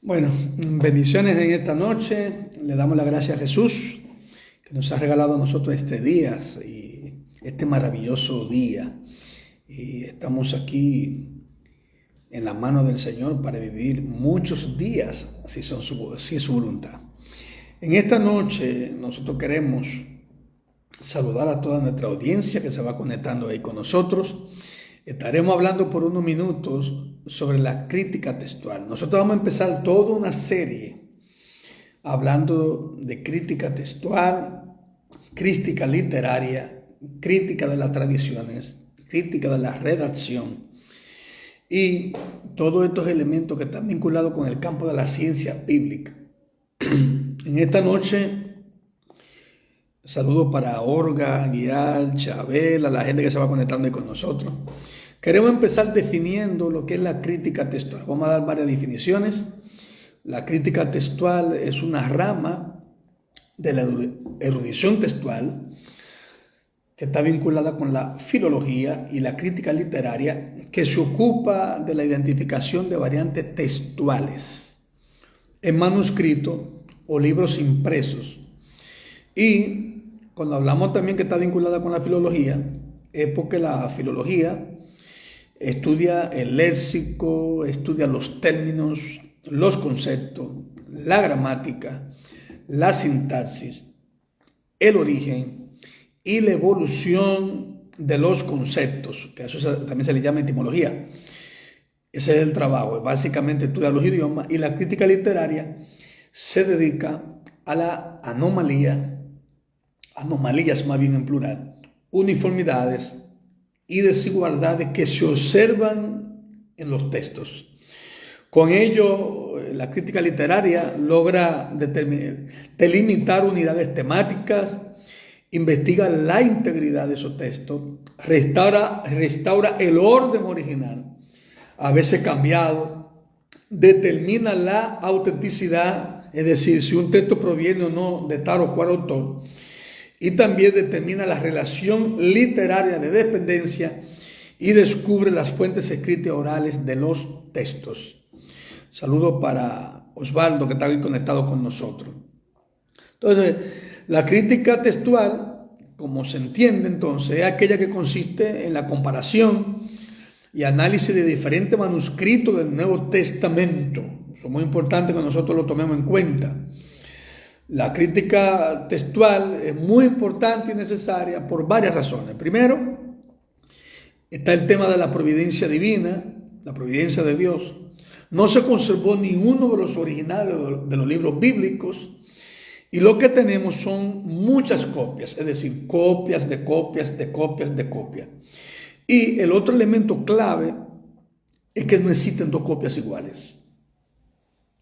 Bueno, bendiciones en esta noche. Le damos las gracias a Jesús que nos ha regalado a nosotros este día y este maravilloso día. Y estamos aquí en la mano del Señor para vivir muchos días, si es su voluntad. En esta noche nosotros queremos saludar a toda nuestra audiencia que se va conectando ahí con nosotros. Estaremos hablando por unos minutos sobre la crítica textual. Nosotros vamos a empezar toda una serie hablando de crítica textual, crítica literaria, crítica de las tradiciones, crítica de la redacción y todos estos elementos que están vinculados con el campo de la ciencia bíblica. En esta noche, saludos para Orga, Guial, Chabela, la gente que se va conectando ahí con nosotros. Queremos empezar definiendo lo que es la crítica textual. Vamos a dar varias definiciones. La crítica textual es una rama de la erudición textual que está vinculada con la filología y la crítica literaria, que se ocupa de la identificación de variantes textuales en manuscrito o libros impresos. Y cuando hablamos también que está vinculada con la filología, es porque la filología estudia el léxico, estudia los términos, los conceptos, la gramática, la sintaxis, el origen y la evolución de los conceptos, que a eso también se le llama etimología. Ese es el trabajo, básicamente estudia los idiomas, y la crítica literaria se dedica a la anomalías más bien en plural, uniformidades y desigualdades que se observan en los textos. Con ello, la crítica literaria logra delimitar unidades temáticas, investiga la integridad de esos textos, restaura el orden original, a veces cambiado, determina la autenticidad, es decir, si un texto proviene o no de tal o cual autor, y también determina la relación literaria de dependencia y descubre las fuentes escritas orales de los textos. Saludo para Osvaldo, que está ahí conectado con nosotros. Entonces, la crítica textual, como se entiende entonces, es aquella que consiste en la comparación y análisis de diferentes manuscritos del Nuevo Testamento. Eso es muy importante que nosotros lo tomemos en cuenta. La crítica textual es muy importante y necesaria por varias razones. Primero, está el tema de la providencia divina, la providencia de Dios. No se conservó ni uno de los originales de los libros bíblicos y lo que tenemos son muchas copias, es decir, copias de copias de copias de copias. Y el otro elemento clave es que no existen dos copias iguales.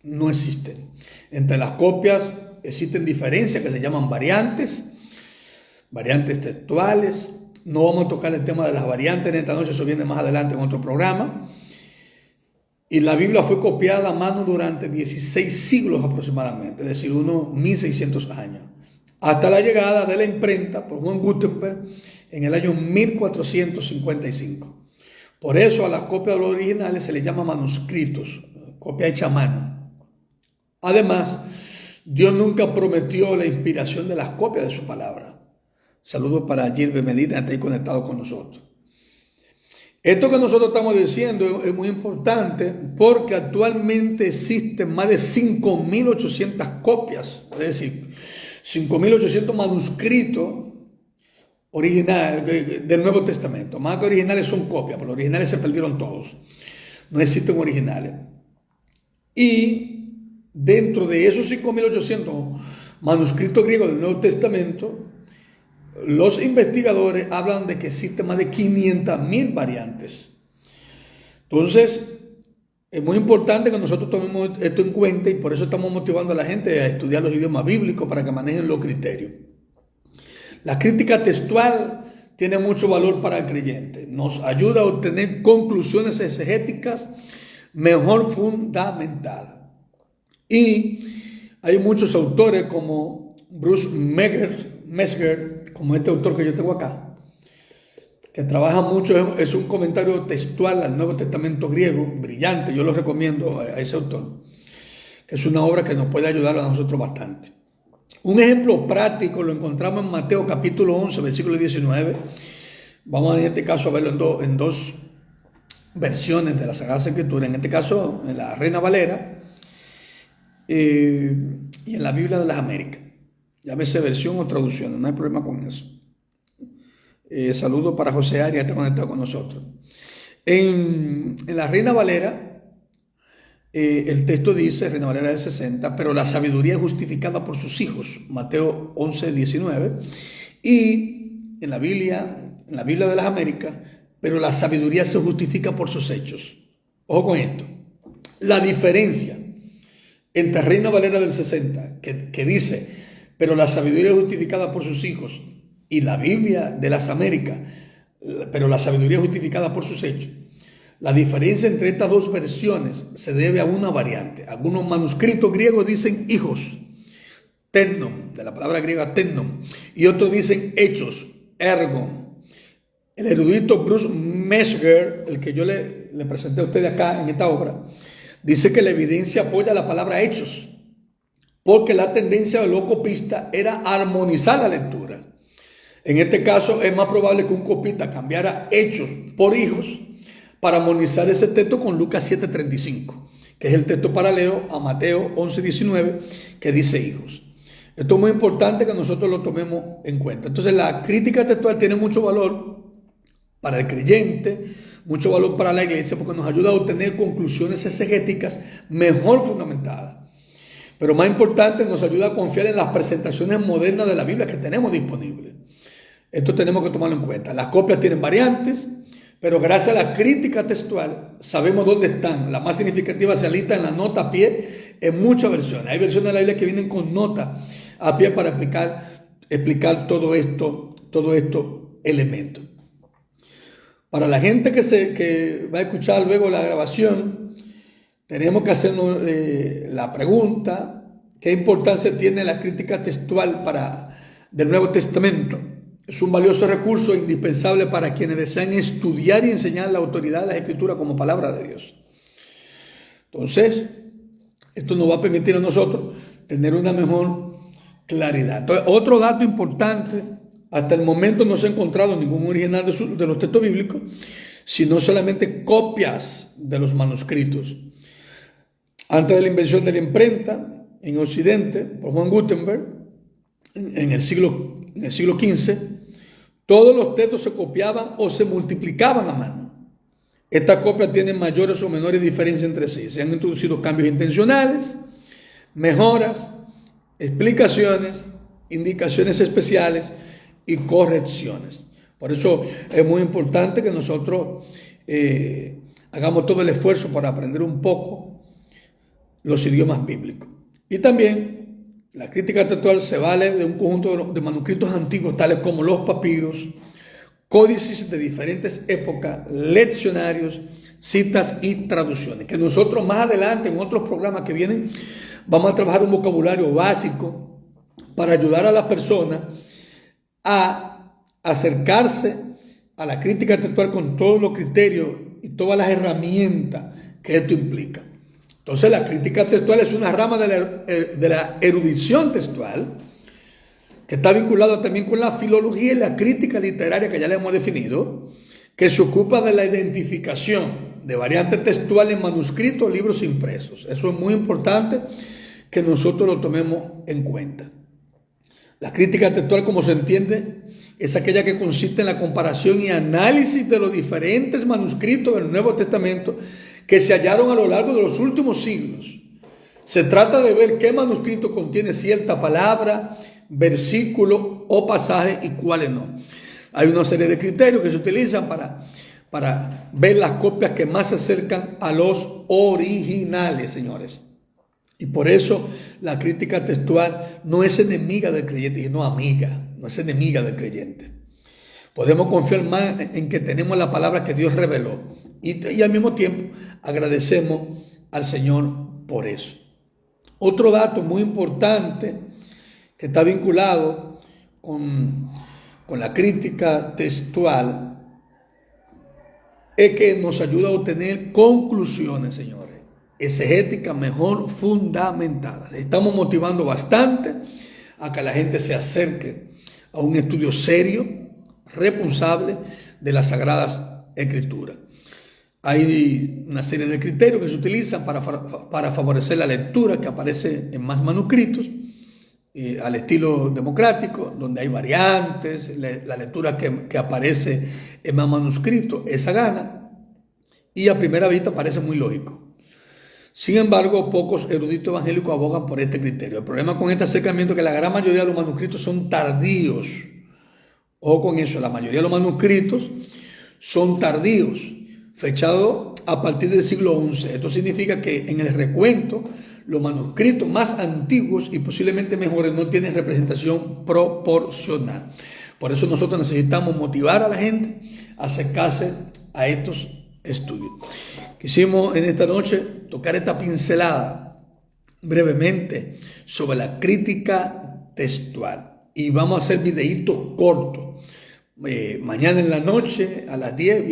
No existen. Entre las copias existen diferencias que se llaman variantes textuales. No vamos a tocar el tema de las variantes en esta noche, eso viene más adelante en otro programa. Y la Biblia fue copiada a mano durante 16 siglos aproximadamente, es decir, unos 1600 años, hasta la llegada de la imprenta por Juan Gutenberg en el año 1455. Por eso a las copias de los originales se les llama manuscritos, copia hecha a mano. Además, Dios nunca prometió la inspiración de las copias de su palabra. Saludos para Gilbert Medina, que está ahí conectado con nosotros. Esto que nosotros estamos diciendo es muy importante porque actualmente existen más de 5.800 copias, es decir, 5.800 manuscritos originales del Nuevo Testamento. Más que originales son copias, pero los originales se perdieron todos. No existen originales. Y dentro de esos 5.800 manuscritos griegos del Nuevo Testamento, los investigadores hablan de que existen más de 500.000 variantes. Entonces, es muy importante que nosotros tomemos esto en cuenta y por eso estamos motivando a la gente a estudiar los idiomas bíblicos para que manejen los criterios. La crítica textual tiene mucho valor para el creyente. Nos ayuda a obtener conclusiones exegéticas mejor fundamentadas. Y hay muchos autores como Bruce Metzger, como este autor que yo tengo acá, que trabaja mucho, es un comentario textual al Nuevo Testamento griego, brillante, yo lo recomiendo a ese autor, es una obra que nos puede ayudar a nosotros bastante. Un ejemplo práctico lo encontramos en Mateo capítulo 11, versículo 19. Vamos en este caso a verlo en dos versiones de la Sagrada Escritura. En este caso, en la Reina Valera y en la Biblia de las Américas. Llámese versión o traducción, no hay problema con eso. Saludo para José Arias, que está conectado con nosotros. En la Reina Valera, el texto dice, Reina Valera de 60, pero la sabiduría es justificada por sus hijos, Mateo 11, 19. Y en la Biblia de las Américas, pero la sabiduría se justifica por sus hechos. Ojo con esto. La diferencia entre Reina Valera del 60, que dice, pero la sabiduría es justificada por sus hijos, y la Biblia de las Américas, pero la sabiduría es justificada por sus hechos. La diferencia entre estas dos versiones se debe a una variante. Algunos manuscritos griegos dicen hijos, tennon, de la palabra griega tennon, y otros dicen hechos, ergon. El erudito Bruce Metzger, el que yo le presenté a ustedes acá en esta obra, dice que la evidencia apoya la palabra hechos, porque la tendencia de los copistas era armonizar la lectura. En este caso es más probable que un copista cambiara hechos por hijos para armonizar ese texto con Lucas 7:35, que es el texto paralelo a Mateo 11:19, que dice hijos. Esto es muy importante que nosotros lo tomemos en cuenta. Entonces la crítica textual tiene mucho valor para el creyente, mucho valor para la iglesia, porque nos ayuda a obtener conclusiones exegéticas mejor fundamentadas. Pero más importante, nos ayuda a confiar en las presentaciones modernas de la Biblia que tenemos disponibles. Esto tenemos que tomarlo en cuenta. Las copias tienen variantes, pero gracias a la crítica textual sabemos dónde están. La más significativa se alista en la nota a pie en muchas versiones. Hay versiones de la Biblia que vienen con nota a pie para explicar todo esto elementos. Para la gente que va a escuchar luego la grabación, tenemos que hacernos la pregunta: ¿qué importancia tiene la crítica textual del Nuevo Testamento? Es un valioso recurso indispensable para quienes desean estudiar y enseñar la autoridad de la Escritura como palabra de Dios. Entonces, esto nos va a permitir a nosotros tener una mejor claridad. Entonces, otro dato importante: hasta el momento no se ha encontrado ningún original de los textos bíblicos, sino solamente copias de los manuscritos. Antes de la invención de la imprenta en Occidente, por Juan Gutenberg, en el siglo XV, todos los textos se copiaban o se multiplicaban a mano. Estas copias tienen mayores o menores diferencias entre sí. Se han introducido cambios intencionales, mejoras, explicaciones, indicaciones especiales y correcciones. Por eso es muy importante que nosotros hagamos todo el esfuerzo para aprender un poco los idiomas bíblicos. Y también la crítica textual se vale de un conjunto de manuscritos antiguos, tales como los papiros, códices de diferentes épocas, leccionarios, citas y traducciones, que nosotros más adelante en otros programas que vienen vamos a trabajar un vocabulario básico para ayudar a las personas a acercarse a la crítica textual con todos los criterios y todas las herramientas que esto implica. Entonces la crítica textual es una rama de la erudición textual que está vinculada también con la filología y la crítica literaria, que ya le hemos definido, que se ocupa de la identificación de variantes textuales en manuscritos o libros impresos. Eso es muy importante que nosotros lo tomemos en cuenta. La crítica textual, como se entiende, es aquella que consiste en la comparación y análisis de los diferentes manuscritos del Nuevo Testamento que se hallaron a lo largo de los últimos siglos. Se trata de ver qué manuscrito contiene cierta palabra, versículo o pasaje y cuáles no. Hay una serie de criterios que se utilizan para ver las copias que más se acercan a los originales, señores. Y por eso la crítica textual no es enemiga del creyente, sino amiga, no es enemiga del creyente. Podemos confiar más en que tenemos la palabra que Dios reveló y al mismo tiempo agradecemos al Señor por eso. Otro dato muy importante que está vinculado con la crítica textual es que nos ayuda a obtener conclusiones, señores. exegética mejor fundamentada. Estamos motivando bastante a que la gente se acerque a un estudio serio, responsable de las Sagradas Escrituras. Hay una serie de criterios que se utilizan para favorecer la lectura que aparece en más manuscritos, al estilo democrático, donde hay variantes, la lectura que aparece en más manuscritos, esa gana, y a primera vista parece muy lógico. Sin embargo, pocos eruditos evangélicos abogan por este criterio. El problema con este acercamiento es que la gran mayoría de los manuscritos son tardíos. Ojo con eso, la mayoría de los manuscritos son tardíos, fechados a partir del siglo XI. Esto significa que en el recuento, los manuscritos más antiguos y posiblemente mejores no tienen representación proporcional. Por eso nosotros necesitamos motivar a la gente a acercarse a estos estudios. Quisimos en esta noche tocar esta pincelada brevemente sobre la crítica textual y vamos a hacer videitos cortos. Mañana en la noche a las 10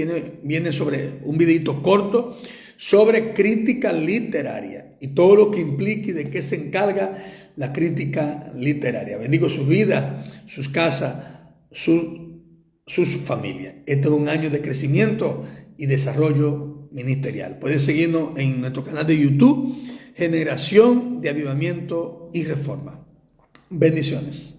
viene sobre un videito corto sobre crítica literaria y todo lo que implique y de qué se encarga la crítica literaria. Bendigo sus vidas, sus casas, sus familias. Este es un año de crecimiento y desarrollo ministerial. Puedes seguirnos en nuestro canal de YouTube, Generación de Avivamiento y Reforma. Bendiciones.